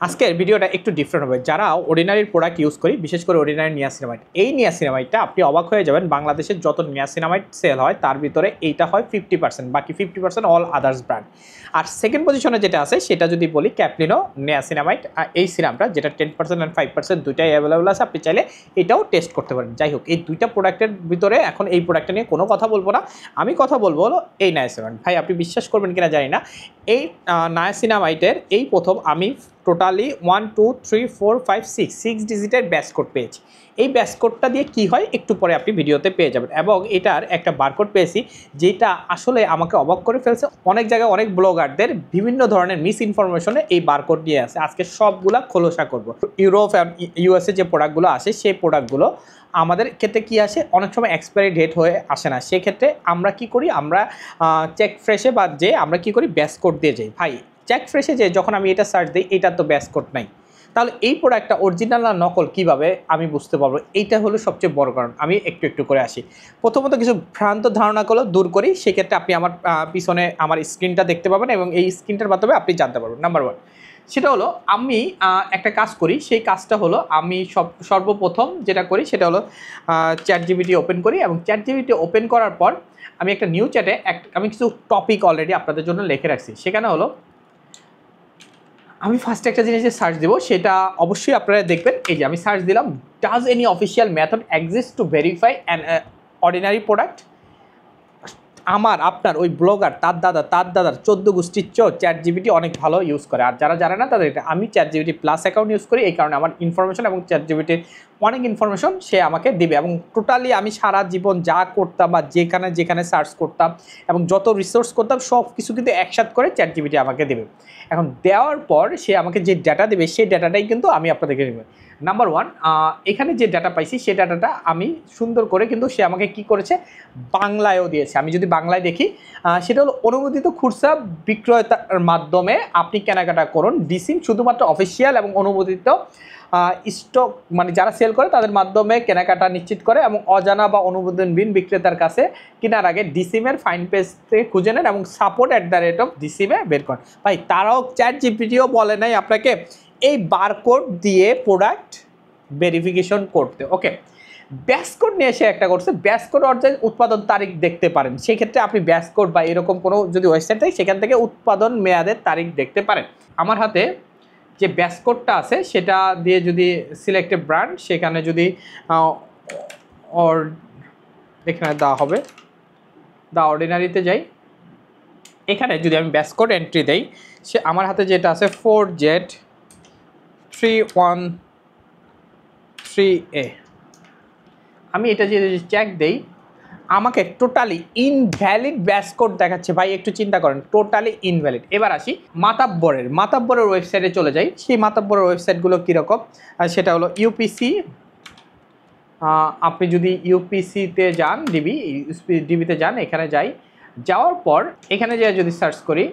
আজকের ভিডিওটা একটু ডিফারেন্ট হবে। যারা অর্ডিনারি প্রোডাক্ট ইউজ করি, বিশেষ করে অর্ডিনারি নিয়াসিনামাইড, এই নিয়াসিনামাইডটা আপনি অবাক হয়ে যাবেন, বাংলাদেশের যত নিয়াসিনামাইড সেল হয় তার ভিতরে এইটা হয় 50%, বাকি 50% অল আদার্স ব্র্যান্ড। আর সেকেন্ড পজিশনে যেটা আছে সেটা যদি বলি ক্যাপলিনো নিয়াসিনামাইড, এই সিরামটা যেটা 10% অ্যান্ড 5% দুইটাই অ্যাভেলেবল আছে, আপনি চাইলে এটাও টেস্ট করতে পারেন। যাই হোক, এই দুইটা প্রোডাক্টের ভিতরে এখন এই প্রোডাক্টটা নিয়ে কোনো কথা বলবো না, আমি কথা বলবো হলো এই নিয়াসিনামাইড। ভাই আপনি বিশ্বাস করবেন কিনা জানি না, এই নায়াসিনামাইডের এই প্রথম আমি টোটালি 1 2 3 4 5 6 ডিজিটের ব্যাস কোড পেয়েছি। এই ব্যাস কোডটা দিয়ে কী হয় একটু পরে আপনি ভিডিওতে পেয়ে যাবেন, এবং এটার একটা বারকোড পেয়েছি যেটা আসলে আমাকে অবাক করে ফেলছে। অনেক জায়গায় অনেক ব্লগারদের বিভিন্ন ধরনের মিস ইনফরমেশনে এই বারকোড নিয়ে আসে, আজকে সবগুলা খোলসা করব। ইউরোপ অ্যান্ড ইউএসএ যে প্রোডাক্টগুলো আসে সেই প্রোডাক্টগুলো আমাদের ক্ষেত্রে কি আসে, অনেক সময় এক্সপায়ারি ডেট হয়ে আসে না, সেক্ষেত্রে আমরা কি করি, আমরা চেক ফ্রেশে বা যে আমরা কি করি ব্যাস কোড দিয়ে যাই। ভাই চেক ফ্রেশে যে যখন আমি এটা সার্চ দিই এটা তো ব্যাস কোড নাই, তাহলে এই প্রোডাক্টটা অরিজিনাল না নকল কীভাবে আমি বুঝতে পারবো? এইটা হলো সবচেয়ে বড় কারণ। আমি একটু একটু করে আসি। প্রথমত কিছু ভ্রান্ত ধারণাগুলো দূর করি, সেক্ষেত্রে আপনি আমার পিছনে আমার স্ক্রিনটা দেখতে পাবেন এবং এই স্ক্রিনটার মাধ্যমে আপনি জানতে পারবেন। নাম্বার 1 সেটা হলো আমি একটা কাজ করি, সেই কাজটা হলো আমি সর্বপ্রথম যেটা করি সেটা হলো চ্যাট জিপিটি ওপেন করি, এবং চ্যাট জিপিটি ওপেন করার পর আমি একটা নিউ চ্যাটে আমি কিছু টপিক অলরেডি আপনাদের জন্য লিখে রাখছি। সেখানে হলো আমি ফার্স্ট একটা জিনিসে সার্চ দেবো, সেটা অবশ্যই আপনারা দেখবেন। এই যে আমি সার্চ দিলাম, does any official method exist to verify an ordinary product. আমার আপনার ওই ব্লগার তার দাদার 14 গোষ্ঠীর চ্যাট জিপিটি অনেক ভালো ইউজ করে, আর যারা জানে না তাদের এটা। আমি chat GPT plus account use করি, এই কারণে আমার ইনফরমেশন এবং চ্যাট জিপিটির অনেক ইনফরমেশন সে আমাকে দিবে, এবং টোটালি আমি সারা জীবন যা করতাম বা যেখানে সার্চ করতাম এবং যত রিসোর্স করতাম সব কিছু কিন্তু একসাথে করে চ্যাট জিপিটি আমাকে দেবে। এখন দেওয়ার পর সে আমাকে যে ডাটা দেবে সেই ডাটাটাই কিন্তু আমি আপনাদেরকে দেবো। নাম্বার 1, এখানে যে ডাটা পাইছি সেই ডাটাটা আমি সুন্দর করে কিন্তু সে আমাকে কি করেছে, বাংলায়ও দিয়েছে। আমি যদি বাংলায় দেখি, সেটা হলো অনুমোদিত খুচরা বিক্রয়তার মাধ্যমে আপনি কেনাকাটা করুন, ডিসিম শুধুমাত্র অফিসিয়াল এবং অনুমোদিত স্টক মানে যারা সেল করে তাদের মাধ্যমে কেনাকাটা নিশ্চিত করে, এবং অজানা বা অনুমোদনবিহীন বিক্রেতার কাছে কেনার আগে ডিসিমের ফাইন পেজ থেকে খুঁজে নেন এবং support@of ডিসিমে বের করেন। ভাই তারাও চ্যাট জিপিটিও বলে নাই আপনাকে এই বারকোড দিয়ে প্রোডাক্ট ভেরিফিকেশন করতে। ওকে, ব্যাস কোড নিয়ে এসে একটা করছে, ব্যাস কোড অর্থাৎ উৎপাদন তারিখ দেখতে পারেন। সেক্ষেত্রে আপনি ব্যাস কোড বা এরকম কোনো যদি ওয়েবসাইট থাকে সেখান থেকে উৎপাদন মেয়াদের তারিখ দেখতে পারেন। আমার হাতে যে ব্যাস কোডটা আছে সেটা দিয়ে যদি সিলেক্টেড ব্র্যান্ড, সেখানে যদি এখানে দেওয়া হবে দা অর্ডিনারিতে যাই, এখানে যদি আমি ব্যাস কোড এন্ট্রি দেই, সে আমার হাতে যেটা আছে 4Z313A, আমি এটা যদি চেক দেই আমাকে টোটালি ইনভ্যালিড ব্যাস কোড দেখাচ্ছে। ভাই একটু চিন্তা করেন, টোটালি ইনভ্যালিড। এবার আসি মাতাব্বরের ওয়েবসাইটে চলে যাই। সেই মাতাব্বরের ওয়েবসাইটগুলো কীরকম, সেটা হলো ইউপিসি। আপনি যদি ইউপিসিতে যান, ডিবিতে যান, এখানে যাওয়ার পর এখানে যে যদি সার্চ করি,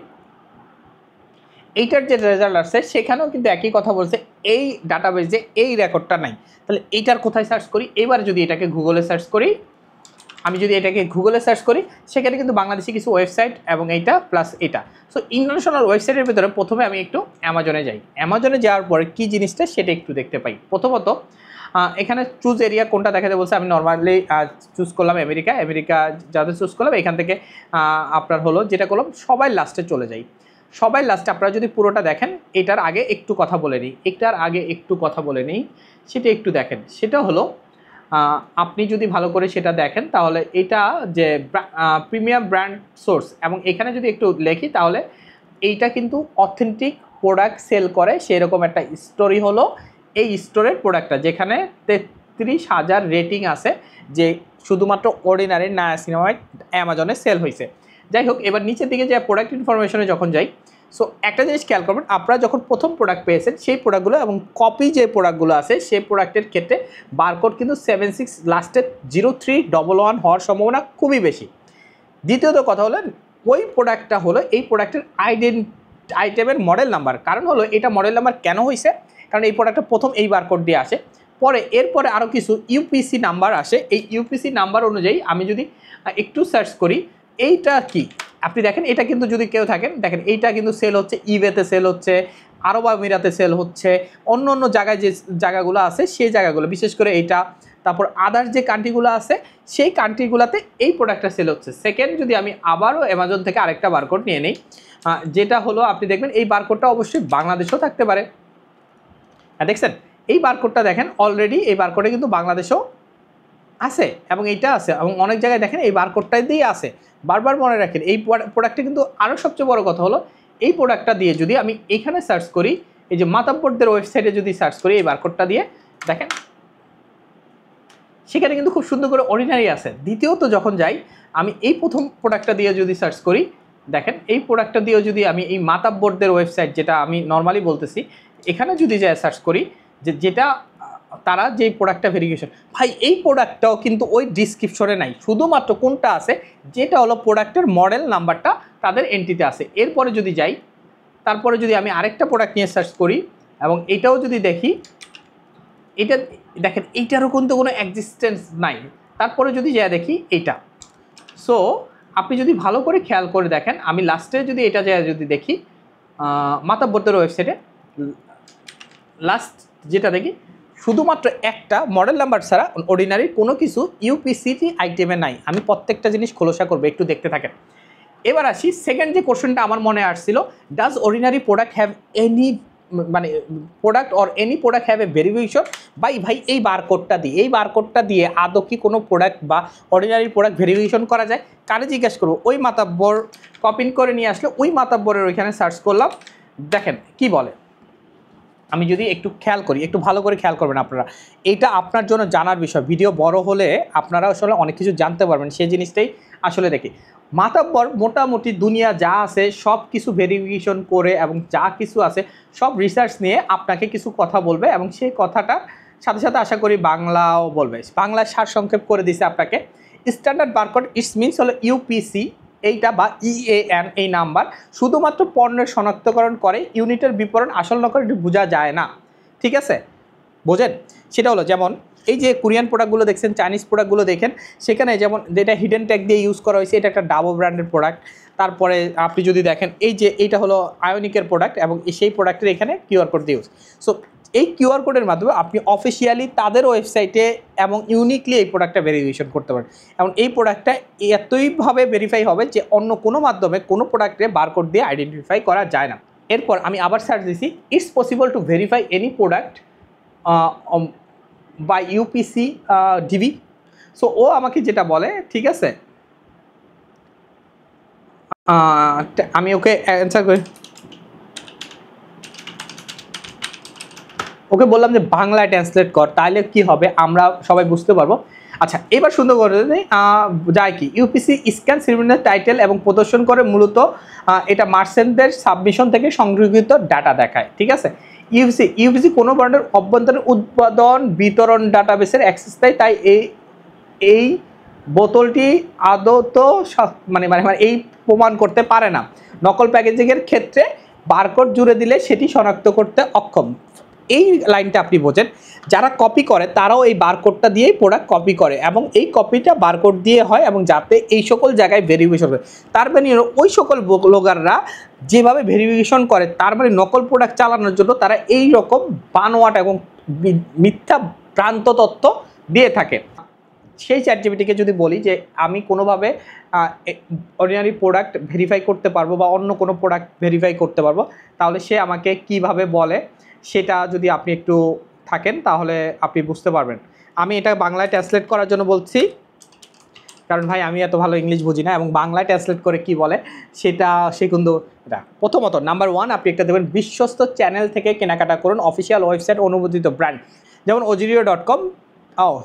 এইটার যে রেজাল্ট আসছে সেখানেও কিন্তু একই কথা বলছে, এই ডাটাবেজে এই রেকর্ডটা নাই। তাহলে এইটার কোথায় সার্চ করি? এবার যদি এটাকে গুগলে সার্চ করি, আমি যদি এটাকে গুগলে সার্চ করি, সেখানে কিন্তু বাংলাদেশি কিছু ওয়েবসাইট এবং এইটা প্লাস এটা। সো ইন্টারন্যাশনাল ওয়েবসাইটের ভিতরে প্রথমে আমি একটু অ্যামাজনে যাই। অ্যামাজনে যাওয়ার পরে কী জিনিসটা সেটা একটু দেখতে পাই। প্রথমত এখানে চুজ এরিয়া কোনটা দেখাতে বলছে, আমি নর্মালি চুজ করলাম আমেরিকা যাদের চুজ করলাম, এখান থেকে আপনার হলো যেটা করলাম সবাই লাস্টে চলে যাই। সবাই লাস্টে আপনারা যদি পুরোটা দেখেন, এটার আগে একটু কথা বলে নিই, সেটা একটু দেখেন। সেটা হলো আপনি যদি ভালো করে সেটা দেখেন তাহলে এটা যে প্রিমিয়াম ব্র্যান্ড সোর্স, এবং এখানে যদি একটু লেখি তাহলে এইটা কিন্তু অথেন্টিক প্রোডাক্ট সেল করে সেরকম একটা স্টোরি হলো এই স্টোরের প্রোডাক্টটা, যেখানে 33,000 রেটিং আছে যে শুধুমাত্র অর্ডিনারি নায়াসিনামাইড অ্যামাজনে সেল হয়েছে। যাই হোক, এবার নিচের দিকে যে প্রোডাক্ট ইনফরমেশনে যখন যাই, সো একটা জিনিস খেয়াল করবেন, আপনারা যখন প্রথম প্রোডাক্ট পেয়েছেন সেই প্রোডাক্টগুলো এবং কপি যে প্রোডাক্টগুলো আছে সেই প্রোডাক্টের ক্ষেত্রে বারকোড কিন্তু 76 লাস্টে 0311 হওয়ার সম্ভাবনা খুবই বেশি। দ্বিতীয়ত কথা হলো ওই প্রোডাক্টটা হলো এই প্রোডাক্টের আইটেমের মডেল নাম্বার। কারণ হলো এটা মডেল নাম্বার কেন হয়েছে, কারণ এই প্রোডাক্টটা প্রথম এই বারকোড দিয়ে আসে, এরপরে আরও কিছু ইউপিসি নাম্বার আসে। এই ইউপিসি নাম্বার অনুযায়ী আমি যদি একটু সার্চ করি, এইটা কি আপনি দেখেন, এটা কিন্তু যদি কেউ থাকেন দেখেন, এইটা কিন্তু সেল হচ্ছে ইবেতে, সেল হচ্ছে আরব আমিরাতে সেল হচ্ছে, অন্য অন্য জায়গায় যে জায়গাগুলো আছে সেই জায়গাগুলো, বিশেষ করে এইটা, তারপর আদার্স যে কান্ট্রিগুলো আছে সেই কান্ট্রিগুলোতে এই প্রোডাক্টটা সেল হচ্ছে। সেকেন্ড, যদি আমি আবারও অ্যামাজন থেকে আরেকটা বারকোড নিয়ে নিই, যেটা হলো আপনি দেখবেন এই বারকোডটা অবশ্যই বাংলাদেশেও থাকতে পারে। দেখছেন এই বারকোডটা দেখেন, অলরেডি এই বারকোডে কিন্তু বাংলাদেশেও আছে এবং এইটা আছে, এবং অনেক জায়গায় দেখেন এই বারকোডটাই দিয়ে আছে। বারবার মনে রাখেন এই প্রোডাক্টটা কিন্তু আরও সবচেয়ে বড় কথা হলো এই প্রোডাক্টটা দিয়ে যদি আমি এখানে সার্চ করি, এই যে মাতাব্বরদের ওয়েবসাইটে যদি সার্চ করি এই বারকোডটা দিয়ে, দেখেন সেখানে কিন্তু খুব সুন্দর করে অর্ডিনারি আছে। দ্বিতীয়ত যখন যাই আমি এই প্রথম প্রোডাক্টটা দিয়ে যদি সার্চ করি, দেখেন এই প্রোডাক্টটা দিয়েও যদি আমি এই মাতাব্বরদের ওয়েবসাইট, যেটা আমি নর্মালি বলতেছি, এখানে যদি যাই সার্চ করি যেটা তারা যেই প্রোডাক্টটা ভেরিফিকেশন, ভাই এই প্রোডাক্টটাও কিন্তু ওই ডিসক্রিপশনে নাই, শুধুমাত্র কোনটা আছে, যেটা হলো প্রোডাক্টের মডেল নাম্বারটা তাদের এন্ট্রিতে আছে। এরপরে যদি যাই, তারপরে যদি আমি আরেকটা প্রোডাক্ট নিয়ে সার্চ করি এবং এটাও যদি দেখি, এটা দেখেন এইটারও কিন্তু কোনো এক্সিস্টেন্স নাই। তারপরে যদি যা দেখি এইটা, সো আপনি যদি ভালো করে খেয়াল করে দেখেন, আমি লাস্টে যদি এটা যা যদি দেখি মাতাব্বরদের ওয়েবসাইটে লাস্ট যেটা দেখি, শুধুমাত্র একটা মডেল নাম্বার ছাড়া অর্ডিনারি কোনো কিছু ইউপিসিটি আইটেমে নাই। আমি প্রত্যেকটা জিনিস খোলসা করবো, একটু দেখতে থাকেন। এবার আসি সেকেন্ড যে কোশ্চেনটা আমার মনে আসছিল, does ordinary product have any, মানে product or any product have a verification ভাই এই বারকোডটা দিয়ে আদৌ কি কোনো প্রোডাক্ট বা অর্ডিনারি প্রোডাক্ট ভেরিফিকেশন করা যায়? কারে জিজ্ঞেস করবো? ওই মাতাব্বর কপিং করে নিয়ে আসলে ওই মাতাব্বরের ওইখানে সার্চ করলাম, দেখেন কি বলে। আমি যদি একটু খেয়াল করি, একটু ভালো করে খেয়াল করবেন আপনারা, এটা আপনার জন্য জানার বিষয়। ভিডিও বড় হলে আপনারা আসলে অনেক কিছু জানতে পারবেন, সেই জিনিসটাই আসলে দেখি। মাতাব্বর মোটামুটি দুনিয়া যা আছে সব কিছু ভেরিফিকেশন করে এবং যা কিছু আছে সব রিসার্চ নিয়ে আপনাকে কিছু কথা বলবে, এবং সেই কথাটার সাথে সাথে আশা করি বাংলাও বলবে। বাংলায় সারসংক্ষেপ করে দিছে আপনাকে। স্ট্যান্ডার্ড বারকোড ইটস মিনস হলো ইউপিসি, এইটা বা ইএএন, এই নাম্বার শুধুমাত্র পণ্যের শনাক্তকরণ করে, ইউনিটের বিবরণ আসল নকল বোঝা যায় না। ঠিক আছে, বোঝেন? সেটা হলো যেমন এই যে কোরিয়ান প্রোডাক্টগুলো দেখছেন, চাইনিজ প্রোডাক্টগুলো দেখেন, সেখানে যেমন যেটা হিডেন ট্যাগ দিয়ে ইউজ করা হয়েছে, এটা একটা ডাবো ব্র্যান্ডের প্রোডাক্ট। তারপরে আপনি যদি দেখেন এই যে এইটা হলো আয়োনিকের প্রোডাক্ট, এবং সেই প্রোডাক্টের এখানে কিউআর কোড দিয়ে ইউজ। সো এই কিউআর কোডের মাধ্যমে আপনি অফিসিয়ালি তাদের ওয়েবসাইটে এবং ইউনিকলি এই প্রোডাক্টটা ভেরিফিকেশন করতে পারেন, এবং এই প্রোডাক্টটা এতইভাবে ভেরিফাই হবে যে অন্য কোনো মাধ্যমে কোনো প্রোডাক্টে বারকোড দিয়ে আইডেন্টিফাই করা যায় না। এরপর আমি আবার সার্চ দিছি, it's possible to verify any product by UPC DB. So ও আমাকে যেটা বলে, ঠিক আছে, আমি ওকে অ্যান্সার করি, ওকে বললাম যে বাংলায় ট্রান্সলেট কর, তাহলে কি হবে আমরা সবাই বুঝতে পারবো। আচ্ছা, এবার সুন্দর করে যায় কি, ইউপিসি স্ক্যান সিরিয়াল টাইটেল এবং প্রদর্শন করে, মূলত এটা মার্চেন্টদের সাবমিশন থেকে সংগৃহীত ডাটা দেখায়। ঠিক আছে, ইউপিসি কোনো ধরনের অভ্যন্তরীণ উৎপাদন বিতরণ ডাটাবেসের অ্যাক্সেস দেয়, তাই এই বোতলটি আদত মানে এই প্রমাণ করতে পারে না। নকল প্যাকেজিংয়ের ক্ষেত্রে বারকোড জুড়ে দিলে সেটি শনাক্ত করতে অক্ষম। এই লাইনটা আপনি বোঝেন, যারা কপি করে তারাও এই বারকোডটা দিয়েই প্রোডাক্ট কপি করে, এবং এই কপিটা বারকোড দিয়ে হয়, এবং যাতে এই সকল জায়গায় ভেরিফিকেশন করে। তার মানে ওই সকল ব্লগাররা যেভাবে ভেরিফিকেশন করে, তার মানে নকল প্রোডাক্ট চালানোর জন্য তারা এই রকম বানোয়াট এবং মিথ্যা ভ্রান্ত তথ্য দিয়ে থাকে। সেই চ্যাটজিপিটিকে যদি বলি যে আমি কোনোভাবে অর্ডিনারি প্রোডাক্ট ভেরিফাই করতে পারবো বা অন্য কোনো প্রোডাক্ট ভেরিফাই করতে পারবো, তাহলে সে আমাকে কিভাবে বলে সেটা যদি আপনি একটু থাকেন তাহলে আপনি বুঝতে পারবেন। আমি এটা বাংলায় ট্রান্সলেট করার জন্য বলছি, কারণ ভাই আমি এত ভালো ইংলিশ বুঝি না, এবং বাংলায় ট্রান্সলেট করে কি বলে সেটা সে কিন্তু এটা। প্রথমত নাম্বার 1, আপনি একটা দেবেন বিশ্বস্ত চ্যানেল থেকে কেনাকাটা করুন, অফিসিয়াল ওয়েবসাইট, অনুমোদিত ব্র্যান্ড, যেমন ojirio.com।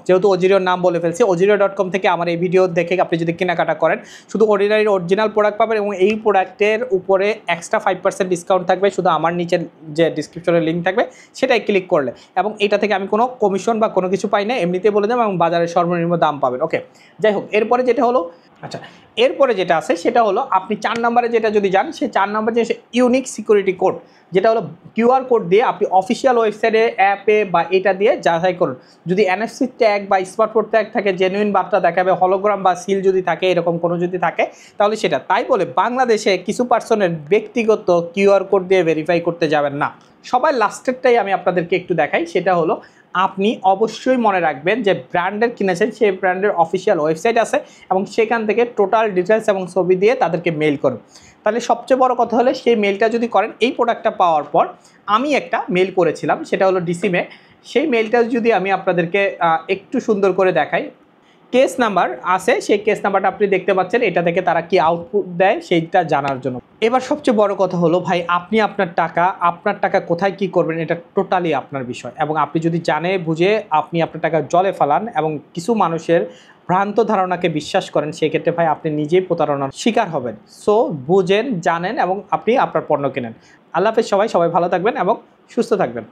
যেহেতু ওজিরিওর নাম বলে ফেলছি, ojirio.com থেকে আমার এই ভিডিও দেখে আপনি যদি কেনাকাটা করেন, শুধু অর্ডিনারি অরিজিনাল প্রোডাক্ট পাবেন, এবং এই প্রোডাক্টের উপরে এক্সট্রা 5% ডিসকাউন্ট থাকবে, শুধু আমার নিচের যে ডিসক্রিপশনের লিঙ্ক থাকবে সেটাই ক্লিক করলে, এবং এটা থেকে আমি কোনো কমিশন বা কোনো কিছু পাই না, এমনিতেই বলে দেবো, এবং বাজারের সর্বনিম্ন দাম পাবেন। ওকে, যাই হোক, এরপরে যেটা হলো, আচ্ছা এরপরে যেটা আছে সেটা হলো আপনি 4 নম্বরে যেটা যদি যান, সেই 4 নম্বর যে ইউনিক সিকিউরিটি কোড, যেটা হলো কিউআর কোড দিয়ে আপনি অফিসিয়াল ওয়েবসাইটে অ্যাপে বা এটা দিয়ে যাচাই করুন। যদি এনএফসি ট্যাগ বা স্মার্ট কোড ট্যাগ থাকে, জেনুইন বার্তা দেখাবে, হলোগ্রাম বা সিল যদি থাকে, এরকম কোনো যদি থাকে তাহলে সেটা। তাই বলে বাংলাদেশে কিছু পার্সনের ব্যক্তিগত কিউআর কোড দিয়ে ভেরিফাই করতে যাবেন না। সবাই লাস্টেরটাই আমি আপনাদেরকে একটু দেখাই, সেটা হলো আপনি অবশ্যই মনে রাখবেন যে ব্র্যান্ডের কিনেছেন সেই ব্র্যান্ডের অফিসিয়াল ওয়েবসাইট আছে এবং সেখান থেকে টোটাল ডিটেলস এবং ছবি দিয়ে তাদেরকে মেইল করুন। তাহলে সবচেয়ে বড় কথা হলে সেই মেইলটা যদি করেন, এই প্রোডাক্টটা পাওয়ার পর আমি একটা মেইল করেছিলাম, সেটা হলো ডিসিমে। সেই মেইলটা যদি আমি আপনাদেরকে একটু সুন্দর করে দেখাই, কেস নাম্বার আছে, সেই কেস নাম্বারটা আপনি দেখতে পাচ্ছেন, এটা থেকে তারা কি আউটপুট দেয় সেইটা জানার জন্য। এবার সবচেয়ে বড় কথা হলো ভাই, আপনি আপনার টাকা কোথায় কি করবেন এটা টোটালি আপনার বিষয়, এবং আপনি যদি জানে বুঝে আপনি আপনার টাকা জলে ফেলান এবং কিছু মানুষের ভ্রান্ত ধারণাকে বিশ্বাস করেন, সেক্ষেত্রে ভাই আপনি নিজেই প্রতারণার শিকার হবেন। সো বুঝেন, জানেন এবং আপনি আপনার পণ্য কেনেন। আল্লাহ হাফেজ সবাই ভালো থাকবেন এবং সুস্থ থাকবেন।